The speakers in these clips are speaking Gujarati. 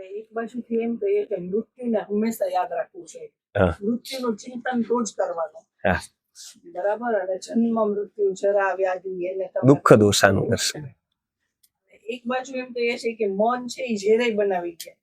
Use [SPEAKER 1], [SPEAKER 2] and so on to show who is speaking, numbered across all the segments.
[SPEAKER 1] એક બાજુથી એમ કહીએ કે મૃત્યુને હંમેશા યાદ રાખવું છે, મૃત્યુનું ચિંતન રોજ કરવાનું, બરાબર, અને જન્મ મૃત્યુ જરા વ્યાધિ એને
[SPEAKER 2] દુઃખ દોષાનું દર્શન.
[SPEAKER 1] એક બાજુ એમ કહીએ છીએ કે મન છે એ ઝેરે બનાવી ગયા,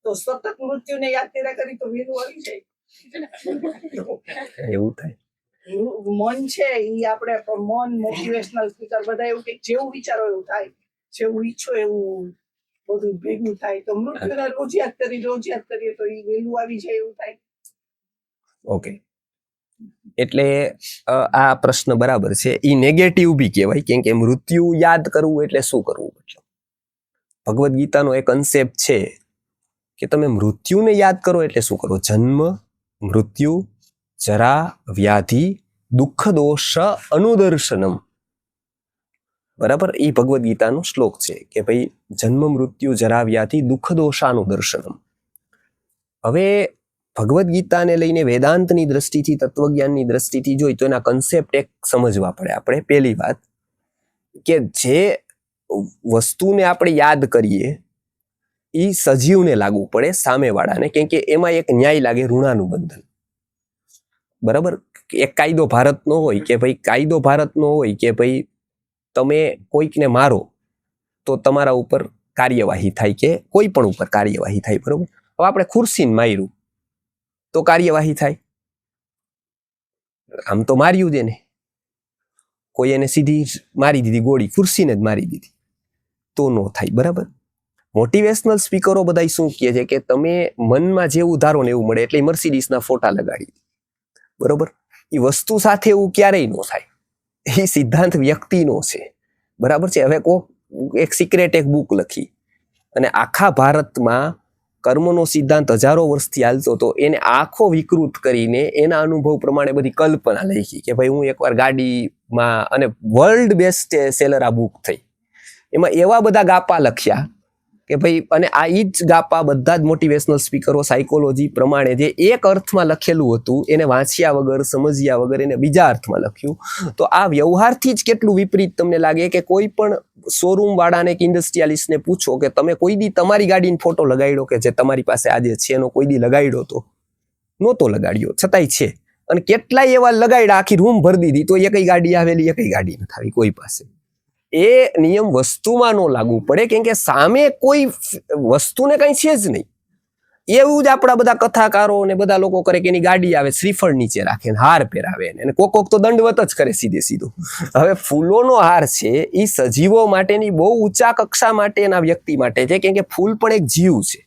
[SPEAKER 1] તો સતત મૃત્યુને યાદ કર્યા કરી તો વેલું આવી જાય,
[SPEAKER 2] એવું થાય.
[SPEAKER 1] મન છે એ આપણે મન મોટિવેશનલ સ્પીકર બધા એવું કે જેવું વિચારો એવું થાય, જેવું ઈચ્છો એવું બધું ભેગું થાય, તો મૃત્યુને રોજ યાદ કરીએ તો એ વેલું આવી જાય એવું થાય.
[SPEAKER 2] ઓકે, એટલે આ પ્રશ્ન બરાબર છે. એ નેગેટિવ બી કહેવાય, કેમ કે મૃત્યુ યાદ કરવું એટલે શું કરવું? ભગવદ્ ગીતાનો એક કન્સેપ્ટ છે કે તમે મૃત્યુને યાદ કરો એટલે શું કરો? જન્મ, મૃત્યુ, જરા, વ્યાધિ, દુઃખ દોષ અનુદર્શનમ. બરાબર, એ ભગવદ્ ગીતાનો શ્લોક છે કે ભાઈ જન્મ, મૃત્યુ, જરા, વ્યાધિ, દુઃખ દોષાનુદર્શનમ. હવે ભગવદ્ ગીતાને લઈને વેદાંતની દ્રષ્ટિથી, તત્વજ્ઞાનની દ્રષ્ટિથી જોઈ તો એના કન્સેપ્ટ એક સમજવા પડે આપણે. પહેલી વાત કે જે વસ્તુને આપણે યાદ કરીએ એ સજીવને લાગુ પડે, સામેવાળાને, કેમ કે એમાં એક ન્યાય લાગે, ઋણાનુબંધન. બરાબર, એક કાયદો ભારતનો હોય કે ભાઈ કે ભાઈ તમે કોઈકને મારો તો તમારા ઉપર કાર્યવાહી થાય, કે કોઈ પણ ઉપર કાર્યવાહી થાય. બરોબર, હવે આપણે ખુરશીને માર્યું તો કાર્યવાહી થાય? આમ તો માર્યું જ એને, કોઈ એને સીધી મારી દીધી ગોળી, ખુરશીને જ મારી દીધી તો નો થાય. બરાબર, મોટિવેશનલ સ્પીકરો બધા શું કહે છે કે તમે મનમાં જેવું ધારો ને એવું મળે, એટલે મર્સિડીઝના ફોટા લગાડી. બરોબર, એ વસ્તુ સાથે એવું ક્યારેય ન થાય, એ સિદ્ધાંત વ્યક્તિનો છે. બરાબર છે. હવે એક સિક્રેટ એક બુક લખી અને આખા ભારતમાં કર્મનો સિદ્ધાંત હજારો વર્ષથી હાલતો હતો, એને આખો વિકૃત કરીને એના અનુભવ પ્રમાણે બધી કલ્પના લખી કે ભાઈ હું એકવાર ગાડીમાં, અને વર્લ્ડ બેસ્ટ સેલર આ બુક થઈ. એમાં એવા બધા ગાપા લખ્યા કે ભાઈ, અને આ ઈ જ ગાપા બધા જ મોટિવેશનલ સ્પીકરો સાયકોલોજી પ્રમાણે જે એક અર્થમાં લખેલું હતું એને વાંચ્યા વગર, સમજ્યા વગર એને બીજા અર્થમાં લખ્યું. તો આ વ્યવહારથી જ કેટલું વિપરીત તમને લાગે કે કોઈ પણ શોરૂમ વાળાને કે ઇન્ડસ્ટ્રીયાલિસ્ટને પૂછો કે તમે કોઈ દી તમારી ગાડીનો ફોટો લગાડ્યો કે જે તમારી પાસે આજે છે એનો કોઈ દી લગાડ્યો? તો નહોતો લગાડ્યો, છતાંય છે. અને કેટલાય એવા લગાડ્યા, આખી રૂમ ભરી દીધી તો એકઈ ગાડી આવેલી, એકઈ ગાડી નથી આવી કોઈ પાસે. એ નિયમ વસ્તુમાં ન લાગુ પડે, કેમ કે સામે કોઈ વસ્તુને કઈ છે જ નહીં. એવું જ આપણા બધા કથાકારો ને બધા લોકો કરે કે એની ગાડી આવે, શ્રીફળ નીચે રાખે, હાર પહેરાવે, અને કોક તો દંડવત જ કરે સીધો. હવે ફૂલોનો હાર છે એ સજીવો માટેની બહુ ઊંચા કક્ષા માટેના વ્યક્તિ માટે છે, કેમ કે ફૂલ પણ એક જીવ છે.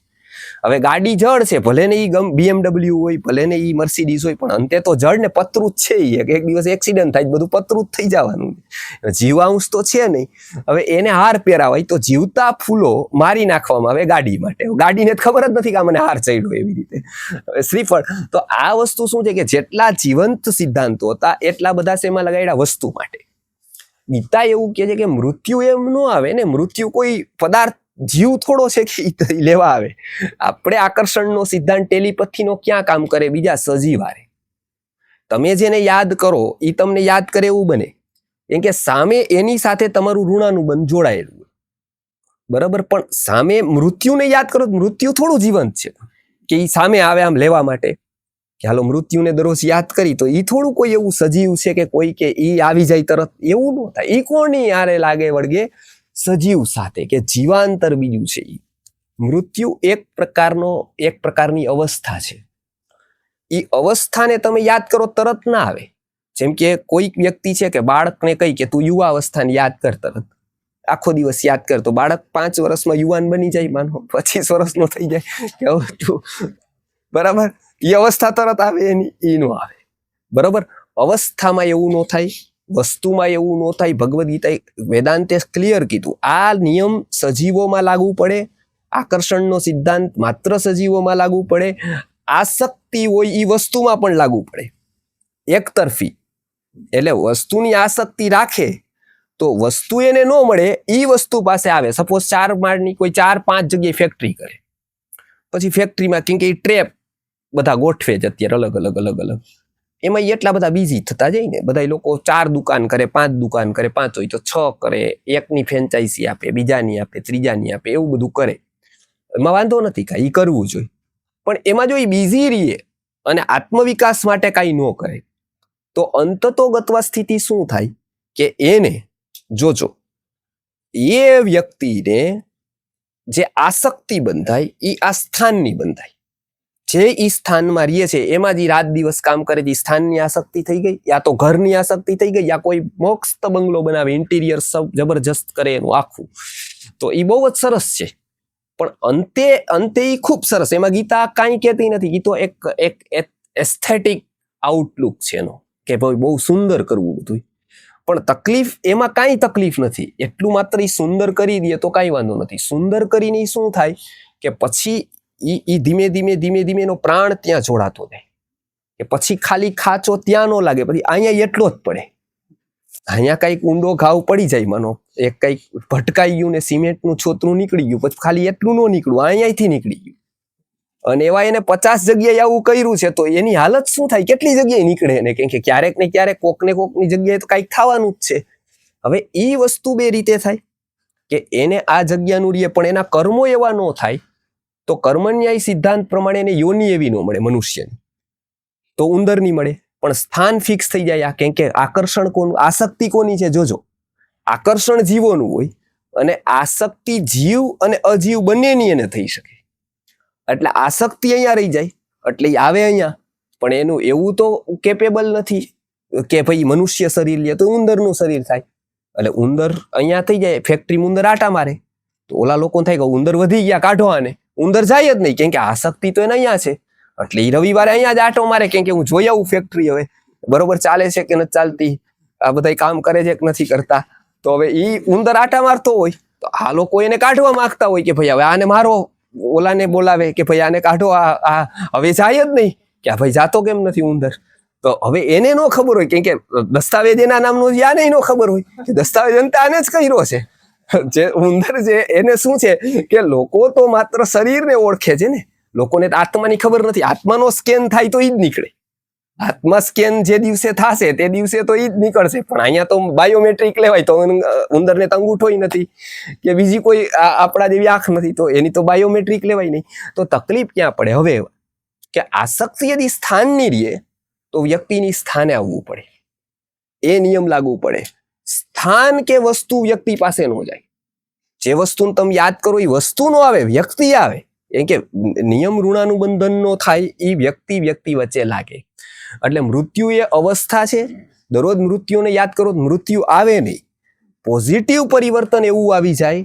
[SPEAKER 2] હવે ગાડી જળ છે, ભલે ને ઈ BMW હોય, ભલે ને ઈ મર્સિડીઝ હોય, પણ અંતે તો જળ ને પતરું જ છે. એક દિવસ એક્સિડન્ટ થાય બધું પતરું જ થઈ જવાનું, જીવાંશ તો છે નહીં. હવે એને હાર પહેરાવાય તો જીવતા ફૂલો મારી નાખવામાં આવે ગાડી માટે. ગાડીને ખબર જ નથી કે મને હાર ચડ્યો એવી રીતે. શ્રીફળ. તો આ વસ્તુ શું છે કે જેટલા જીવંત સિદ્ધાંતો હતા એટલા બધા શેમાં લગાડ્યા? વસ્તુ માટે. ગીતા એવું કહે છે કે મૃત્યુ એમ ન આવે ને, મૃત્યુ કોઈ પદાર્થ જીવ થોડો છે કે લેવા આવે. આપણે આકર્ષણનો સિદ્ધાંત ટેલિપથીનો ક્યાં કામ કરે? બીજા સજીવ હારે. તમે જેને યાદ કરો એ તમને યાદ કરે એવું બને, કેમ કે સામે એની સાથે તમારું ઋણાનુબંધ જોડાયેલું. બરાબર, પણ સામે મૃત્યુને યાદ કરો, મૃત્યુ થોડું જીવંત છે કે એ સામે આવે આમ લેવા માટે કે હાલો મૃત્યુને દરરોજ યાદ કરી, તો એ થોડું કોઈ એવું સજીવ છે કે કોઈ કે એ આવી જાય તરત, એવું ન થાય. એ કોની હારે લાગે વળગે? સજીવ સાથે, કે જીવાંતર બીજું છે. મૃત્યુ એક પ્રકારની અવસ્થા છે. એ અવસ્થાને તમે યાદ કરો તરત ના આવે. જેમ કે કોઈક વ્યક્તિ છે કે બાળકને કહી કે તું યુવા અવસ્થાને યાદ કર, તરત આખો દિવસ યાદ કર, તો બાળક 5 વર્ષમાં યુવાન બની જાય, માનો 25 વર્ષનો થઈ જાય કે બરાબર, એ અવસ્થા તરત આવે એની, એ નો આવે. બરાબર, અવસ્થામાં એવું ન થાય, વસ્તુમાં એવું ન થાય. ભગવદ્ ગીતા વેદાંતે ક્લિયર કીધું આ નિયમ સજીવોમાં લાગુ પડે, આકર્ષણનો સિદ્ધાંત માત્ર સજીવોમાં લાગુ પડે, આસક્તિ હોય એ વસ્તુમાં પણ લાગુ પડે. એકતરફી, એટલે વસ્તુની આસક્તિ રાખે તો વસ્તુ એને ન મળે, એ વસ્તુ પાસે આવે. સપોઝ 4 માળની કોઈ 4-5 જગ્યાએ ફેક્ટરી કરે, પછી ફેક્ટરીમાં કેમ કે ટ્રેપ બધા ગોઠવે જ અત્યારે અલગ અલગ, એમાં એટલા બધા બીજી થતા જાય ને, બધા લોકો 4 દુકાન કરે, 5 દુકાન કરે, 5 હોય તો 6 કરે, એકની ફ્રેન્ચાઇઝી આપે, બીજાની આપે, ત્રીજાની આપે, એવું બધું કરે. એમાં વાંધો નથી કાંઈ, એ કરવું જોઈએ. પણ એમાં જો એ બિઝી રહીએ અને આત્મવિકાસ માટે કાંઈ ન કરે તો અંતતોગતવા સ્થિતિ શું થાય કે એને જોજો, એ વ્યક્તિને જે આસક્તિ બંધાય એ આ સ્થાનની બંધાય. જે ઈ સ્થાનમાં રહીએ છે એમાં જ રાત દિવસ કામ કરે છે, સ્થાનની આસક્તિ થઈ ગઈ, યા તો ઘરની આસક્તિ થઈ ગઈ, યા કોઈ મસ્ત બંગલો બનાવે, ઇન્ટિરિયર જબરજસ્ત કરે એનું આખું, તો એ બહુ જ સરસ છે. પણ અંતે એ ખૂબ સરસ, એમાં ગીતા કાંઈ કહેતી નથી. ગીતો એક એસ્થેટિક આઉટલુક છે એનો કે ભાઈ બહુ સુંદર કરવું બધું. પણ તકલીફ એમાં કાંઈ તકલીફ નથી, એટલું માત્ર એ સુંદર કરી દે તો કાંઈ વાંધો નથી. સુંદર કરીને શું થાય કે પછી ઈ ધીમે ધીમે એનો પ્રાણ ત્યાં જોડાતો જાય, કે પછી ખાલી ખાચો ત્યાં ન લાગે, પછી અહીંયા એટલો જ પડે. અહીંયા કઈક ઊંડો ઘાવ પડી જાય, માનો એક કઈક ભટકાઈ ગયું ને સિમેન્ટનું છોતરું નીકળી ગયું, પછી ખાલી એટલું ન નીકળ્યું, અહીંયાથી નીકળી ગયું. અને એવા એને 50 જગ્યાએ આવું કર્યું છે તો એની હાલત શું થાય, કેટલી જગ્યાએ નીકળે એને, કેમ કે ક્યારેક ને ક્યારેક કોકની જગ્યાએ તો કઈક થવાનું જ છે. હવે એ વસ્તુ બે રીતે થાય કે એને આ જગ્યાનું રીએ, પણ એના કર્મો એવા ન થાય તો કર્મન્યાય સિદ્ધાંત પ્રમાણે એને યોની એવી ન મળે મનુષ્યની, તો ઉંદરની મળે. પણ સ્થાન ફિક્સ થઈ જાય. આ કેમ કે આકર્ષણ કોનું, આસક્તિ કોની છે જોજો. આકર્ષણ જીવોનું હોય અને આસક્તિ જીવ અને અજીવ બંનેની એને થઈ શકે. એટલે આસક્તિ અહીંયા રહી જાય એટલે એ આવે અહીંયા, પણ એનું એવું તો કેપેબલ નથી કે ભાઈ મનુષ્ય શરીર લે તો ઉંદરનું શરીર થાય. એટલે ઉંદર અહીંયા થઈ જાય, ફેક્ટરીમાં ઉંદર આટા મારે તો ઓલા લોકો થાય કે ઉંદર વધી ગયા, કાઢો આને. ઉંદર જાય જ નહીં, કેમ કે આસક્તિ તો એને અહીંયા છે. એટલે એ રવિવારે અહીંયા જ આટો મારે, કેમ કે હું જોઈ આવું ફેક્ટરી હવે બરોબર ચાલે છે કે નથી ચાલતી, આ બધા કામ કરે છે કે નથી કરતા. તો હવે એ ઉંદર આટા મારતો હોય તો આ લોકો એને કાઢવા માંગતા હોય કે ભાઈ હવે આને મારો, ઓલાને બોલાવે કે ભાઈ આને કાઢો, આ હવે જાય જ નહીં કે ભાઈ જાતો કેમ નથી ઉંદર. તો હવે એને ન ખબર હોય, કેમ કે દસ્તાવેજ એના નામનો છે, આને ન ખબર હોય કે દસ્તાવેજ અંતે આને જ કર્યો છે. જે ઉંદર છે એને શું છે કે લોકો તો માત્ર શરીરને ઓળખે છે ને, લોકોને આત્માની ખબર નથી. આત્માનો સ્કેન થાય તો ઈ જ નીકળે, આત્મા સ્કેન જે દિવસે થશે તે દિવસે તો ઈ જ નીકળશે. પણ અહીંયા તો બાયોમેટ્રિક લેવાય તો ઉંદરને તો અંગૂઠો નથી કે બીજી કોઈ આપણા જેવી આંખ નથી, તો એની તો બાયોમેટ્રિક લેવાય નહીં. તો તકલીફ ક્યાં પડે હવે કે આસક્તિ યદી સ્થાનની રહીએ તો વ્યક્તિની સ્થાને આવવું પડે, એ નિયમ લાગુ પડે. સ્થાન કે વસ્તુ વ્યક્તિ પાસે ન જાય. જે વસ્તુને તમે યાદ કરો એ વસ્તુ નો આવે, વ્યક્તિ આવે. એમ કે નિયમ ઋણાનુબંધન નો થાય એ વ્યક્તિ વચ્ચે લાગે. એટલે મૃત્યુ એ અવસ્થા છે, દરરોજ મૃત્યુને યાદ કરો, મૃત્યુ આવે નહીં. પોઝિટિવ પરિવર્તન એવું આવી જાય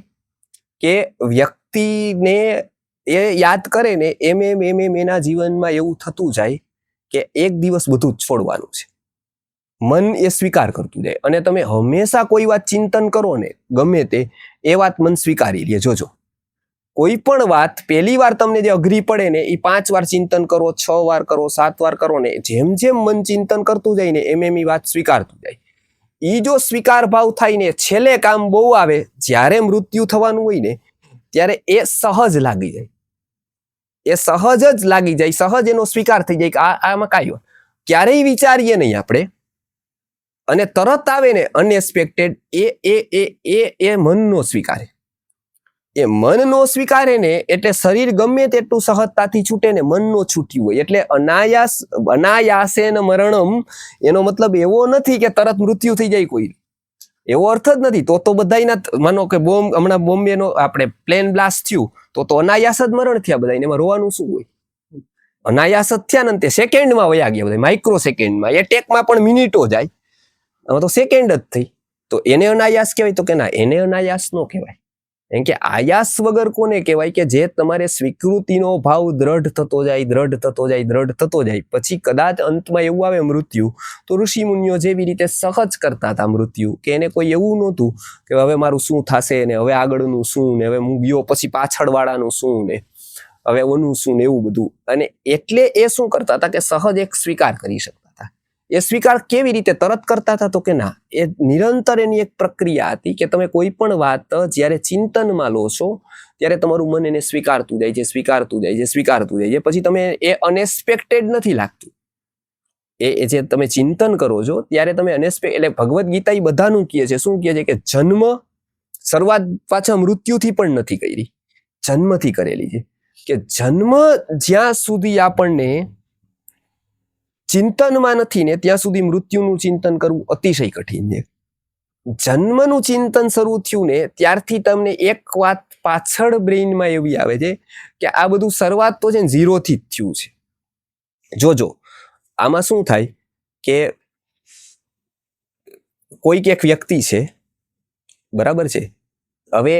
[SPEAKER 2] કે વ્યક્તિને એ યાદ કરે ને એમ એના જીવનમાં એવું થતું જાય કે એક દિવસ બધું જ છોડવાનું છે. મન એ સ્વીકાર કરતું જાય. અને તમે હંમેશા કોઈ વાત ચિંતન કરો ને ગમે તે, એ વાત મન સ્વીકારી લે. જોજો કોઈ પણ વાત પહેલી વાર તમને જે અઘરી પડે ને એ 5 વાર ચિંતન કરો, 6 વાર કરો, 7 વાર કરો ને, જેમ જેમ મન ચિંતન કરતું જાય ને એમ એ વાત સ્વીકારતું જાય. એ જો સ્વીકાર ભાવ થાય ને છેલ્લે કામ બહુ આવે, જ્યારે મૃત્યુ થવાનું હોય ને ત્યારે એ સહજ લાગી જાય, એ સહજ જ લાગી જાય, સહજ એનો સ્વીકાર થઈ જાય કે આમાં કાંઈ ક્યારેય વિચારીએ નહીં આપણે, અને તરત આવે ને અનએક્સપેક્ટેડ, એ મનનો સ્વીકારે. એ મનનો સ્વીકારે ને એટલે શરીર ગમે તેટલું સહજતાથી છૂટે ને મનનો છૂટ્યું હોય. એટલે અનાયાસેન મરણમ એનો મતલબ એવો નથી કે તરત મૃત્યુ થઈ જાય કોઈ, એવો અર્થ જ નથી. તો બધાના, માનો કે હમણાં બોમ્બેનો આપણે પ્લેન બ્લાસ્ટ થયું તો અનાયાસ જ મરણ થયા બધા, એમાં રોવાનું શું હોય? અનાયાસ જ થયા ને તે સેકન્ડમાં વયા ગયા બધા, માઇક્રો સેકન્ડમાં. એટેકમાં પણ મિનિટો જાય, આમાં તો સેકન્ડ જ થઈ. તો એને અનાયાસ કહેવાય? તો કે ના, એને અનાયાસ ન કહેવાય. એમ કે આયાસ વગર કોને કહેવાય? કે જે તમારે સ્વીકૃતિનો ભાવ દ્રઢ થતો જાય, પછી કદાચ અંતમાં એવું આવે મૃત્યુ, તો ઋષિ મુનિઓ જેવી રીતે સહજ કરતા હતા મૃત્યુ, કે એને કોઈ એવું નહોતું કે હવે મારું શું થશે ને હવે આગળનું શું ને હવે હું ગયો પછી પાછળવાળાનું શું ને હવે ઓનું શું ને એવું બધું. અને એટલે એ શું કરતા હતા કે સહજ એક સ્વીકાર કરી શકતા હતા. એ સ્વીકાર કેવી રીતે તરત કરતા હતા? તો કે ના, એ નિરંતર એની એક પ્રક્રિયા હતી કે તમે કોઈ પણ વાત જ્યારે ચિંતનમાં લો છો ત્યારે તમારું મન એને સ્વીકારતું જાય છે. પછી તમે એ અનએક્સપેક્ટેડ નથી લાગતું. એ જે તમે ચિંતન કરો છો ત્યારે તમે એટલે ભગવદ્ ગીતા એ બધાનું કહે છે. શું કહે છે? કે જન્મ શરૂઆત પાછા મૃત્યુથી પણ નથી કરી, જન્મથી કરેલી છે કે જન્મ જ્યાં સુધી આપણને ચિંતનમાં નથી ને ત્યાં સુધી મૃત્યુનું ચિંતન કરવું અતિશય કઠિન છે. જન્મનું ચિંતન શરૂ થયું ને ત્યારથી તમને એક વાત પાછળ બ્રેઇનમાં એવી આવે છે કે આ બધું શરૂઆત તો છે ને ઝીરોથી જ થયું છે. જોજો આમાં શું થાય કે કોઈક એક વ્યક્તિ છે, બરાબર છે, હવે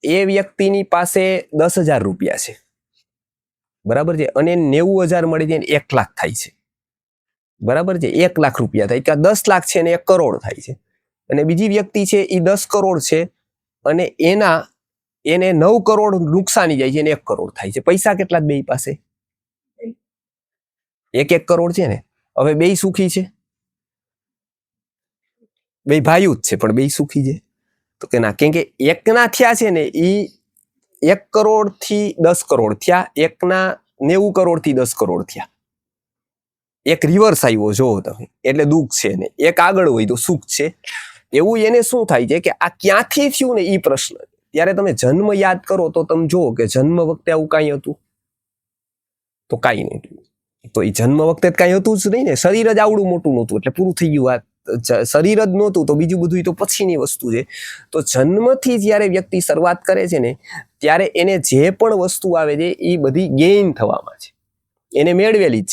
[SPEAKER 2] એ વ્યક્તિની પાસે 10,000 રૂપિયા છે, બરાબર છે, અને 90,000 મળી જાય 1 લાખ થાય છે, બરાબર છે, 1 લાખ રૂપિયા થાય કે 10 લાખ છે ને 1 કરોડ થાય છે. અને બીજી વ્યક્તિ છે એ 10 કરોડ છે અને એને 9 કરોડ નુકસાની જાય છે અને 1 કરોડ થાય છે. પૈસા કેટલા બે પાસે? 1 કરોડ છે ને. હવે બે સુખી છે? બે ભાઈઓ જ છે પણ બે સુખી છે? તો કે ના, કેમ કે એકના થયા છે ને એ 1 કરોડ થી 10 કરોડ થયા, એકના 90 કરોડ થી 10 કરોડ થયા. એક રિવર્સ આવ્યો જોવો તમે, એટલે દુઃખ છે ને એક આગળ હોય તો સુખ છે. એવું એને શું થાય છે કે આ ક્યાંથી થયું ને એ પ્રશ્ન. ત્યારે તમે જન્મ યાદ કરો તો તમે જુઓ કે જન્મ વખતે આવું કાંઈ હતું તો કાંઈ નહીં. તો એ જન્મ વખતે કાંઈ હતું જ નહીં ને, શરીર જ આવડું મોટું નહોતું એટલે પૂરું થઈ ગયું. વાત શરીર જ નહોતું તો બીજું બધું તો પછીની વસ્તુ છે. તો જન્મથી જ્યારે વ્યક્તિ શરૂઆત કરે છે ને ત્યારે એને જે પણ વસ્તુ આવે છે એ બધી ગેઇન થવામાં છે. એને મેળવેલી જ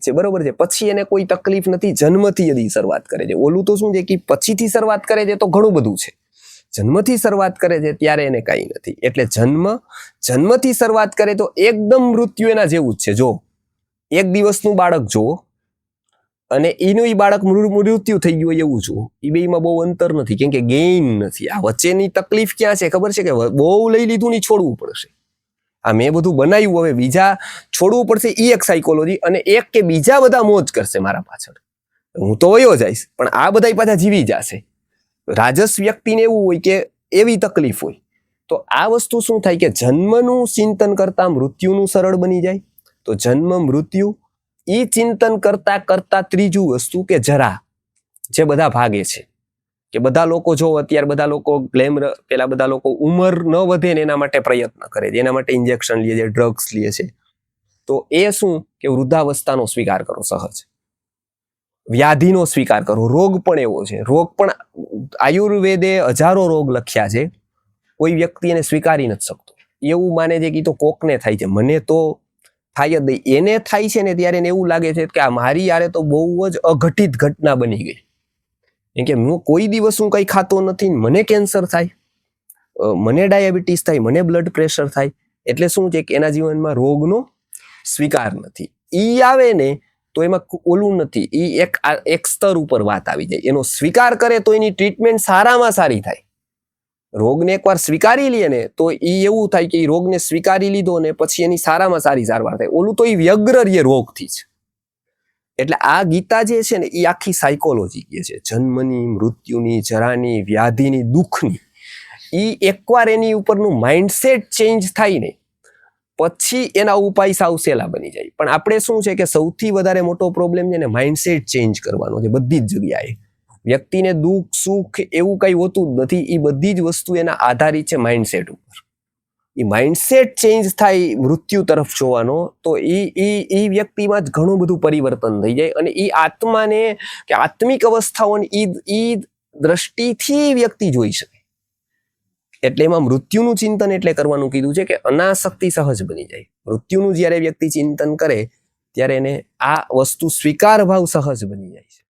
[SPEAKER 2] છે, બરોબર છે. પછી એને કોઈ તકલીફ નથી જન્મથી યદી શરૂઆત કરે છે. ઓલું તો શું છે કે પછીથી શરૂઆત કરે છે તો ઘણું બધું છે. જન્મથી શરૂઆત કરે છે ત્યારે એને કાંઈ નથી. એટલે જન્મથી શરૂઆત કરે તો એકદમ મૃત્યુ એના જેવું જ છે. જો એક દિવસનું બાળક જુઓ અને એનું ઈ બાળક મૃત્યુ થઈ ગયું એવું જુઓ, એ બેમાં બહુ અંતર નથી, કેમ કે ગેઇન નથી. આ વચ્ચેની તકલીફ ક્યાં છે ખબર છે કે બહુ લઈ લીધું ને છોડવું પડશે. આ મેં બધું બનાવ્યું, હવે બીજા છોડવું પડશે, એ એક સાયકોલોજી. અને એક કે બીજા બધા મોજ કરશે મારા પાછળ, હું તો વયો જઈશ પણ આ બધા પાછા જીવી જશે. રાજસ વ્યક્તિને એવું હોય કે એવી તકલીફ હોય. તો આ વસ્તુ શું થાય કે જન્મનું ચિંતન કરતા મૃત્યુનું સરળ બની જાય. તો જન્મ મૃત્યુ એ ચિંતન કરતા કરતા ત્રીજું વસ્તુ કે જરા, જે બધા ભાગે છે કે બધા લોકો જો અત્યારે બધા લોકો પેલા બધા લોકો ઉંમર ન વધે ને એના માટે પ્રયત્ન કરે છે, એના માટે ઇન્જેક્શન લે છે, ડ્રગ્સ લે છે. તો એ શું કે વૃદ્ધાવસ્થાનો સ્વીકાર કરો, સહજ વ્યાધિનો સ્વીકાર કરો. રોગ પણ એવો છે, રોગ પણ આયુર્વેદે હજારો રોગ લખ્યા છે, કોઈ વ્યક્તિ એને સ્વીકારી નથી શકતો. એવું માને છે કે તો કોકને થાય છે, મને તો થાય જ નહીં. એને થાય છે ને ત્યારે એને એવું લાગે છે કે આ મારી યારે તો બહુ જ અઘટિત ઘટના બની ગઈ, કેમ કે હું કોઈ દિવસ હું કંઈ ખાતો નથી, મને કેન્સર થાય, મને ડાયાબિટીસ થાય, મને બ્લડ પ્રેશર થાય. એટલે શું છે કે એના જીવનમાં રોગનો સ્વીકાર નથી. ઈ આવે ને તો એમાં ઓલું નથી, ઈ એક સ્તર ઉપર વાત આવી જાય. એનો સ્વીકાર કરે તો એની ટ્રીટમેન્ટ સારામાં સારી થાય. રોગને એકવાર સ્વીકારી લે ને તો ઈ એવું થાય કે ઈ રોગને સ્વીકારી લીધો ને પછી એની સારામાં સારી સારવાર થાય. ઓલું તો ઈ વ્યગ્ર રે રોગથી જ. એટલે આ ગીતા જે છે ને એ આખી સાયકોલોજી કે છે, જન્મની, મૃત્યુની, જરાની, વ્યાધિની, દુઃખની. ઈ એકવાર એની ઉપરનું માઇન્ડસેટ ચેન્જ થાય ને પછી એના ઉપાય સાવ સહેલા બની જાય. પણ આપણે શું છે કે સૌથી વધારે મોટો પ્રોબ્લેમ છે ને માઇન્ડસેટ ચેન્જ કરવાનો છે બધી જ જગ્યાએ. વ્યક્તિને દુઃખ સુખ એવું કઈ હોતું જ નથી, એ બધી જ વસ્તુ એના આધારિત છે માઇન્ડસેટ ઉપર. એ માઇન્ડસેટ ચેન્જ થાય મૃત્યુ તરફ જોવાનો તો એ વ્યક્તિમાં જ ઘણું બધું પરિવર્તન થઈ જાય. અને એ આત્માને કે આત્મિક અવસ્થાઓને એ દ્રષ્ટિથી વ્યક્તિ જોઈ શકે. એટલે એમાં મૃત્યુનું ચિંતન એટલે કરવાનું કીધું છે કે અનાસક્તિ સહજ બની જાય. મૃત્યુનું જ્યારે વ્યક્તિ ચિંતન કરે ત્યારે એને આ વસ્તુ સ્વીકાર ભાવ સહજ બની જાય છે.